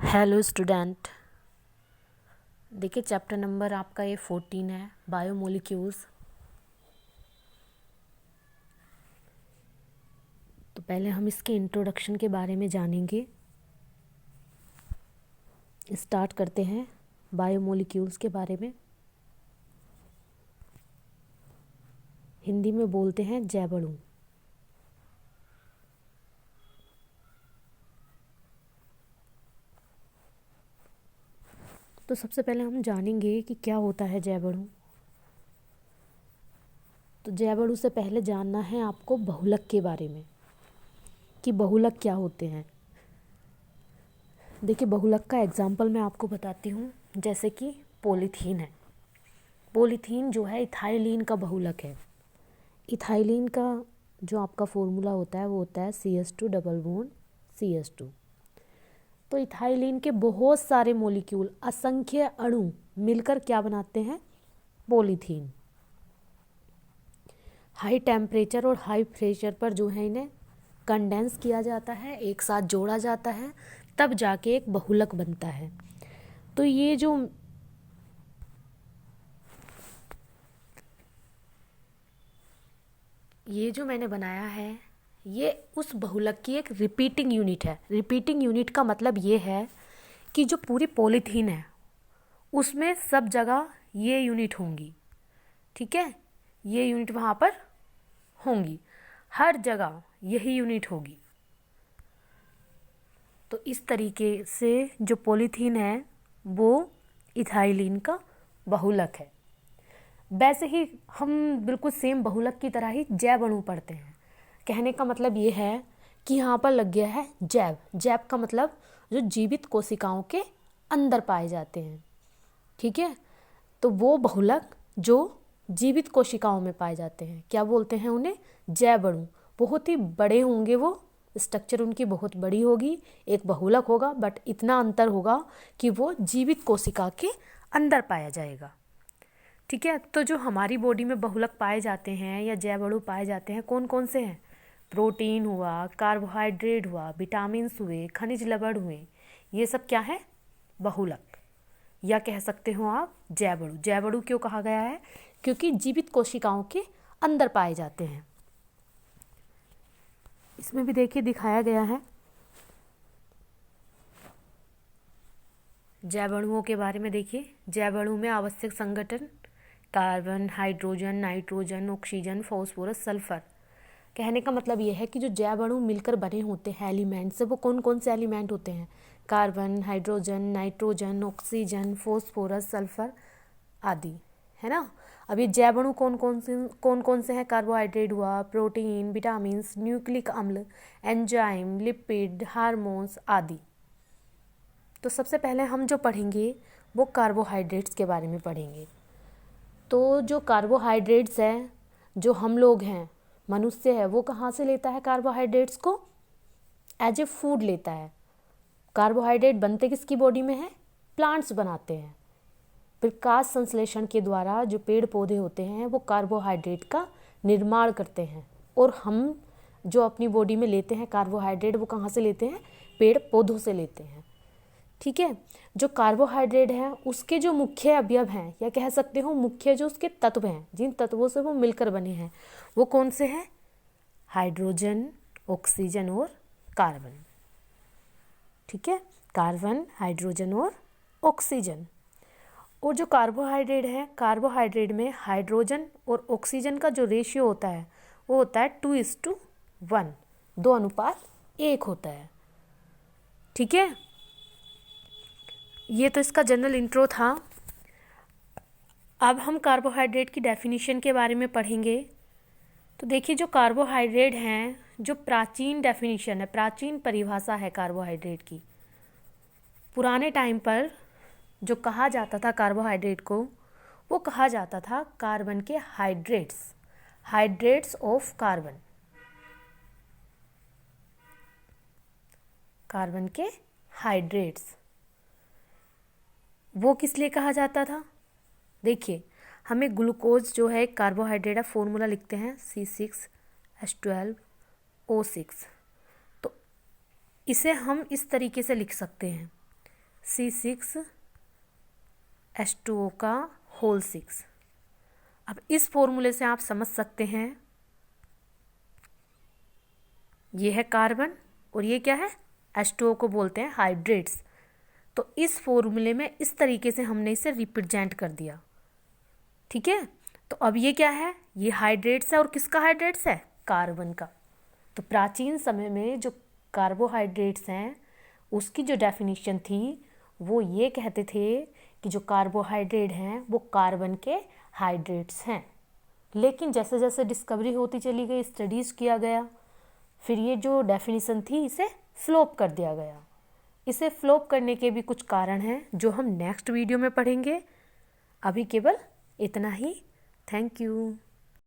Hello student. देखिए chapter number आपका ये 14 है, बायोमोलिक्यूल्स। तो पहले हम इसके इंट्रोडक्शन के बारे में जानेंगे। स्टार्ट करते हैं बायोमोलिक्यूल्स के बारे में। हिंदी में बोलते हैं जैव अणु। तो सबसे पहले हम जानेंगे कि क्या होता है जैव अणु। तो जैव अणु से पहले जानना है आपको बहुलक के बारे में कि बहुलक क्या होते हैं। देखिए बहुलक का एग्जाम्पल मैं आपको बताती हूँ, जैसे कि पॉलीथीन है। पॉलीथीन जो है इथाइलिन का बहुलक है। इथाइलिन का जो आपका फॉर्मूला होता है वो होता है CH2 डबल बॉन्ड CH2। तो इथाइलिन के बहुत सारे मॉलिक्यूल, असंख्य अणु मिलकर क्या बनाते हैं? पॉलीथीन। हाई टेम्परेचर और हाई प्रेशर पर जो है इन्हें कंडेंस किया जाता है, एक साथ जोड़ा जाता है, तब जाके एक बहुलक बनता है। तो ये जो मैंने बनाया है ये उस बहुलक की एक रिपीटिंग यूनिट है। रिपीटिंग यूनिट का मतलब ये है कि जो पूरी पॉलीथीन है उसमें सब जगह ये यूनिट होंगी। ठीक है, ये यूनिट वहाँ पर होंगी, हर जगह यही यूनिट होगी। तो इस तरीके से जो पॉलीथीन है वो इथाइलिन का बहुलक है। वैसे ही हम बिल्कुल सेम बहुलक की तरह ही जैव अणु पढ़ते हैं। कहने का मतलब ये है कि यहाँ पर लग गया है जैव। जैव का मतलब जो जीवित कोशिकाओं के अंदर पाए जाते हैं। ठीक है, तो वो बहुलक जो जीवित कोशिकाओं में पाए जाते हैं क्या बोलते हैं उन्हें? जैव अणु। बहुत ही बड़े होंगे वो, स्ट्रक्चर उनकी बहुत बड़ी होगी, एक बहुलक होगा, बट इतना अंतर होगा कि वो जीवित कोशिका के अंदर पाया जाएगा। ठीक है, तो जो हमारी बॉडी में बहुलक पाए जाते हैं या जैव अणु पाए जाते हैं कौन कौन से हैं? प्रोटीन हुआ, कार्बोहाइड्रेट हुआ, विटामिन्स हुए, खनिज लवण हुए, ये सब क्या है? बहुलक। या कह सकते हो आप जैव अणु। जैव अणु क्यों कहा गया है? क्योंकि जीवित कोशिकाओं के अंदर पाए जाते हैं। इसमें भी देखिए दिखाया गया है जैव अणुओं के बारे में। देखिए जैव अणु में आवश्यक संगठन carbon, hydrogen, nitrogen, oxygen, phosphorus, sulphur. कहने का मतलब ये है कि जो जैव अणु मिलकर बने होते हैं एलिमेंट से, वो कौन कौन से एलिमेंट होते हैं? Carbon, hydrogen, nitrogen, oxygen, phosphorus, sulphur आदि, है ना। अब ये जैव अणु कौन कौन से हैं? कार्बोहाइड्रेट हुआ, प्रोटीन, विटामिन्स, न्यूक्लिक अम्ल, एंजाइम, लिपिड, हार्मोन्स आदि। तो सबसे पहले हम जो पढ़ेंगे वो कार्बोहाइड्रेट्स के बारे में पढ़ेंगे। तो जो कार्बोहाइड्रेट्स हैं, जो हम लोग हैं, मनुष्य है, वो कहाँ से लेता है कार्बोहाइड्रेट्स को? एज ए फूड लेता है। कार्बोहाइड्रेट बनते किसकी बॉडी में है? प्लांट्स बनाते हैं। प्रकाश संश्लेषण के द्वारा जो पेड़ पौधे होते हैं वो कार्बोहाइड्रेट का निर्माण करते हैं, और हम जो अपनी बॉडी में लेते हैं कार्बोहाइड्रेट वो कहाँ से लेते हैं? पेड़ पौधों से लेते हैं। ठीक है, जो कार्बोहाइड्रेट है उसके जो मुख्य अवयव हैं, या कह सकते हो मुख्य जो उसके तत्व हैं, जिन तत्वों से वो मिलकर बने हैं, वो कौन से हैं? हाइड्रोजन, ऑक्सीजन और कार्बन। ठीक है, कार्बन, हाइड्रोजन और ऑक्सीजन। और जो कार्बोहाइड्रेट है, कार्बोहाइड्रेट में हाइड्रोजन और ऑक्सीजन का जो रेशियो होता है वो होता है 2:1, 2:1 होता है। ठीक है, ये तो इसका जनरल इंट्रो था। अब हम कार्बोहाइड्रेट की डेफिनेशन के बारे में पढ़ेंगे। तो देखिए जो कार्बोहाइड्रेट हैं, जो प्राचीन डेफिनेशन है, प्राचीन परिभाषा है कार्बोहाइड्रेट की। पुराने टाइम पर जो कहा जाता था कार्बोहाइड्रेट को, वो कहा जाता था कार्बन के hydrates, hydrates of carbon. Carbon के हाइड्रेट्स वो किस लिए कहा जाता था? देखिए हमें ग्लूकोज जो है कार्बोहाइड्रेट है, फॉर्मूला लिखते हैं C6H12O6। तो इसे हम इस तरीके से लिख सकते हैं C6H2O का होल 6। अब इस फॉर्मूले से आप समझ सकते हैं ये है कार्बन और ये क्या है, H2O को बोलते हैं हाइड्रेट्स। तो इस फॉर्मूले में इस तरीके से हमने इसे रिप्रेजेंट कर दिया, ठीक है। तो अब ये क्या है, ये हाइड्रेट्स है और किसका हाइड्रेट्स है, कार्बन का। तो प्राचीन समय में जो कार्बोहाइड्रेट्स हैं उसकी जो डेफिनेशन थी वो ये कहते थे कि जो कार्बोहाइड्रेट हैं वो कार्बन के हाइड्रेट्स हैं। लेकिन जैसे जैसे डिस्कवरी होती चली गई, स्टडीज़ किया गया, फिर ये जो डेफिनेशन थी इसे फ्लॉप कर दिया गया। इसे फ्लॉप करने के भी कुछ कारण हैं जो हम नेक्स्ट वीडियो में पढ़ेंगे। अभी केवल इतना ही। Thank you.